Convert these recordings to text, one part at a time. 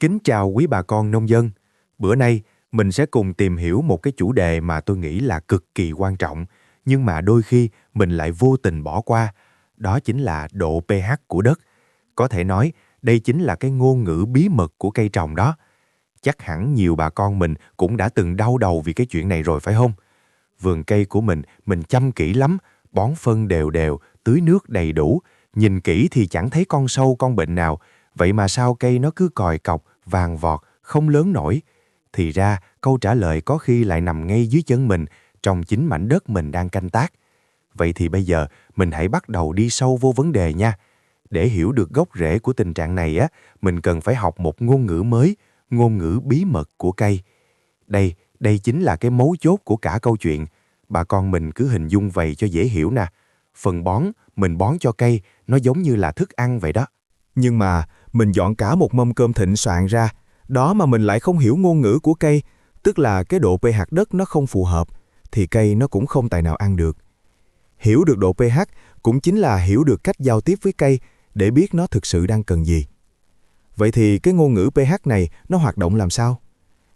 Kính chào quý bà con nông dân. Bữa nay mình sẽ cùng tìm hiểu một cái chủ đề mà tôi nghĩ là cực kỳ quan trọng, nhưng mà đôi khi mình lại vô tình bỏ qua. Đó chính là độ pH của đất. Có thể nói đây chính là cái ngôn ngữ bí mật của cây trồng đó. Chắc hẳn nhiều bà con mình cũng đã từng đau đầu vì cái chuyện này rồi phải không? Vườn cây của mình chăm kỹ lắm, bón phân đều đều, tưới nước đầy đủ. Nhìn kỹ thì chẳng thấy con sâu con bệnh nào. Vậy mà sao cây nó cứ còi cọc, vàng vọt, không lớn nổi? Thì ra câu trả lời có khi lại nằm ngay dưới chân mình, trong chính mảnh đất mình đang canh tác. Vậy thì bây giờ mình hãy bắt đầu đi sâu vô vấn đề nha. Để hiểu được gốc rễ của tình trạng này mình cần phải học một ngôn ngữ mới, ngôn ngữ bí mật của cây. Đây chính là cái mấu chốt của cả câu chuyện. Bà con mình cứ hình dung vậy cho dễ hiểu nè. Phân bón, mình bón cho cây, nó giống như là thức ăn vậy đó. Nhưng mà mình dọn cả một mâm cơm thịnh soạn ra, đó mà mình lại không hiểu ngôn ngữ của cây, tức là cái độ pH đất nó không phù hợp, thì cây nó cũng không tài nào ăn được. Hiểu được độ pH cũng chính là hiểu được cách giao tiếp với cây để biết nó thực sự đang cần gì. Vậy thì cái ngôn ngữ pH này nó hoạt động làm sao?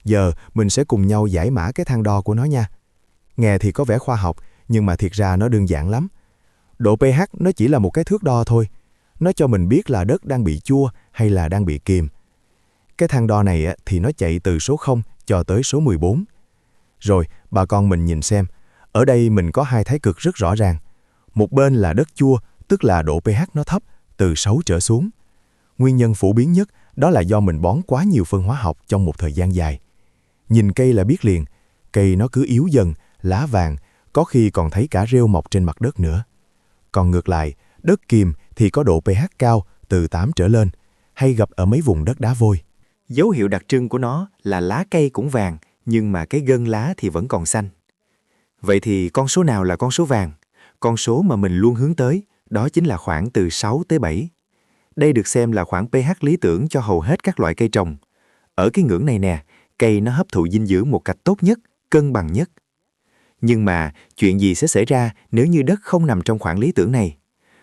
Giờ mình sẽ cùng nhau giải mã cái thang đo của nó nha. Nghe thì có vẻ khoa học, nhưng mà thiệt ra nó đơn giản lắm. Độ pH nó chỉ là một cái thước đo thôi. Nó cho mình biết là đất đang bị chua hay là đang bị kiềm. Cái thang đo này thì nó chạy từ số 0 cho tới số 14. Rồi, bà con mình nhìn xem. Ở đây mình có hai thái cực rất rõ ràng. Một bên là đất chua, tức là độ pH nó thấp, từ 6 trở xuống. Nguyên nhân phổ biến nhất đó là do mình bón quá nhiều phân hóa học trong một thời gian dài. Nhìn cây là biết liền, cây nó cứ yếu dần, lá vàng, có khi còn thấy cả rêu mọc trên mặt đất nữa. Còn ngược lại, đất kiềm thì có độ pH cao từ 8 trở lên, hay gặp ở mấy vùng đất đá vôi. Dấu hiệu đặc trưng của nó là lá cây cũng vàng, nhưng mà cái gân lá thì vẫn còn xanh. Vậy thì con số nào là con số vàng? Con số mà mình luôn hướng tới, đó chính là khoảng từ 6 tới 7. Đây được xem là khoảng pH lý tưởng cho hầu hết các loại cây trồng. Ở cái ngưỡng này nè, cây nó hấp thụ dinh dưỡng một cách tốt nhất, cân bằng nhất. Nhưng mà chuyện gì sẽ xảy ra nếu như đất không nằm trong khoảng lý tưởng này?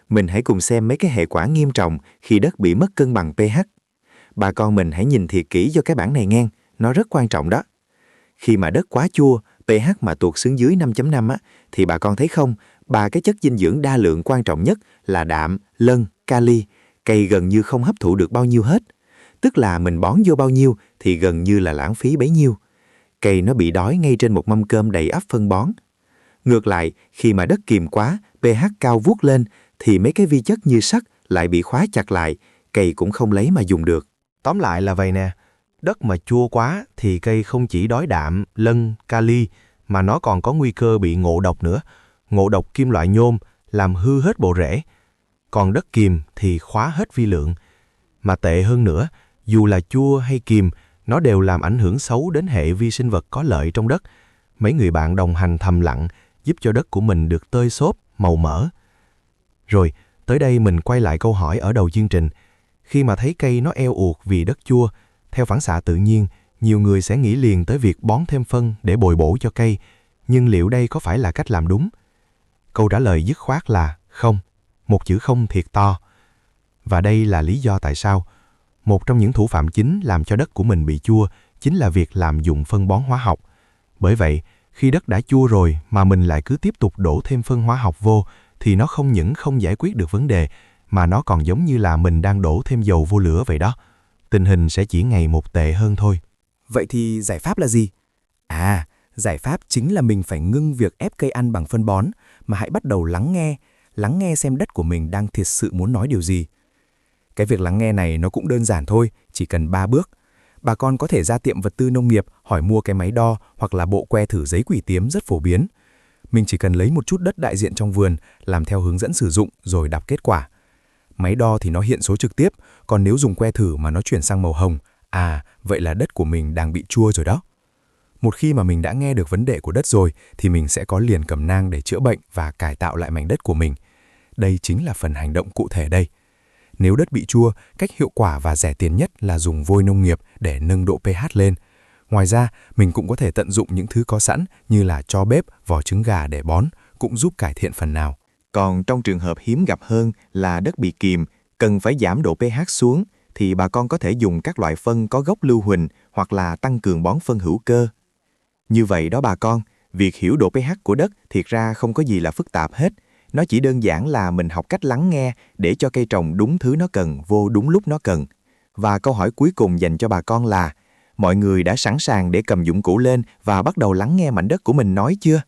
Mình hãy cùng xem mấy cái hệ quả nghiêm trọng khi đất bị mất cân bằng pH. Bà con mình hãy nhìn thiệt kỹ cho cái bảng này nghe, nó rất quan trọng đó. Khi mà đất quá chua, pH mà tuột xuống dưới 5.5 thì bà con thấy không, ba cái chất dinh dưỡng đa lượng quan trọng nhất là đạm, lân, kali, cây gần như không hấp thụ được bao nhiêu hết. Tức là mình bón vô bao nhiêu thì gần như là lãng phí bấy nhiêu. Cây nó bị đói ngay trên một mâm cơm đầy ắp phân bón. Ngược lại, khi mà đất kiềm quá, pH cao vút lên, thì mấy cái vi chất như sắt lại bị khóa chặt lại, cây cũng không lấy mà dùng được. Tóm lại là vậy nè, đất mà chua quá thì cây không chỉ đói đạm, lân, kali, mà nó còn có nguy cơ bị ngộ độc nữa. Ngộ độc kim loại nhôm, làm hư hết bộ rễ. Còn đất kiềm thì khóa hết vi lượng. Mà tệ hơn nữa, dù là chua hay kiềm, nó đều làm ảnh hưởng xấu đến hệ vi sinh vật có lợi trong đất. Mấy người bạn đồng hành thầm lặng, giúp cho đất của mình được tơi xốp, màu mỡ. Rồi, tới đây mình quay lại câu hỏi ở đầu chương trình. Khi mà thấy cây nó eo uột vì đất chua, theo phản xạ tự nhiên, nhiều người sẽ nghĩ liền tới việc bón thêm phân để bồi bổ cho cây. Nhưng liệu đây có phải là cách làm đúng? Câu trả lời dứt khoát là không. Một chữ không thiệt to. Và đây là lý do tại sao. Một trong những thủ phạm chính làm cho đất của mình bị chua chính là việc lạm dụng phân bón hóa học. Bởi vậy, khi đất đã chua rồi mà mình lại cứ tiếp tục đổ thêm phân hóa học vô, thì nó không những không giải quyết được vấn đề, mà nó còn giống như là mình đang đổ thêm dầu vô lửa vậy đó. Tình hình sẽ chỉ ngày một tệ hơn thôi. Vậy thì giải pháp là gì? Giải pháp chính là mình phải ngưng việc ép cây ăn bằng phân bón, mà hãy bắt đầu lắng nghe xem đất của mình đang thiệt sự muốn nói điều gì. Cái việc lắng nghe này nó cũng đơn giản thôi, chỉ cần 3 bước. Bà con có thể ra tiệm vật tư nông nghiệp hỏi mua cái máy đo hoặc là bộ que thử giấy quỷ tiếm rất phổ biến. Mình chỉ cần lấy một chút đất đại diện trong vườn, làm theo hướng dẫn sử dụng rồi đọc kết quả. Máy đo thì nó hiện số trực tiếp, còn nếu dùng que thử mà nó chuyển sang màu hồng, vậy là đất của mình đang bị chua rồi đó. Một khi mà mình đã nghe được vấn đề của đất rồi thì mình sẽ có liền cẩm nang để chữa bệnh và cải tạo lại mảnh đất của mình. Đây chính là phần hành động cụ thể đây. Nếu đất bị chua, cách hiệu quả và rẻ tiền nhất là dùng vôi nông nghiệp để nâng độ pH lên. Ngoài ra, mình cũng có thể tận dụng những thứ có sẵn như là tro bếp, vỏ trứng gà để bón, cũng giúp cải thiện phần nào. Còn trong trường hợp hiếm gặp hơn là đất bị kiềm, cần phải giảm độ pH xuống, thì bà con có thể dùng các loại phân có gốc lưu huỳnh hoặc là tăng cường bón phân hữu cơ. Như vậy đó bà con, việc hiểu độ pH của đất thiệt ra không có gì là phức tạp hết. Nó chỉ đơn giản là mình học cách lắng nghe để cho cây trồng đúng thứ nó cần vô đúng lúc nó cần. Và câu hỏi cuối cùng dành cho bà con là, mọi người đã sẵn sàng để cầm dụng cụ lên và bắt đầu lắng nghe mảnh đất của mình nói chưa?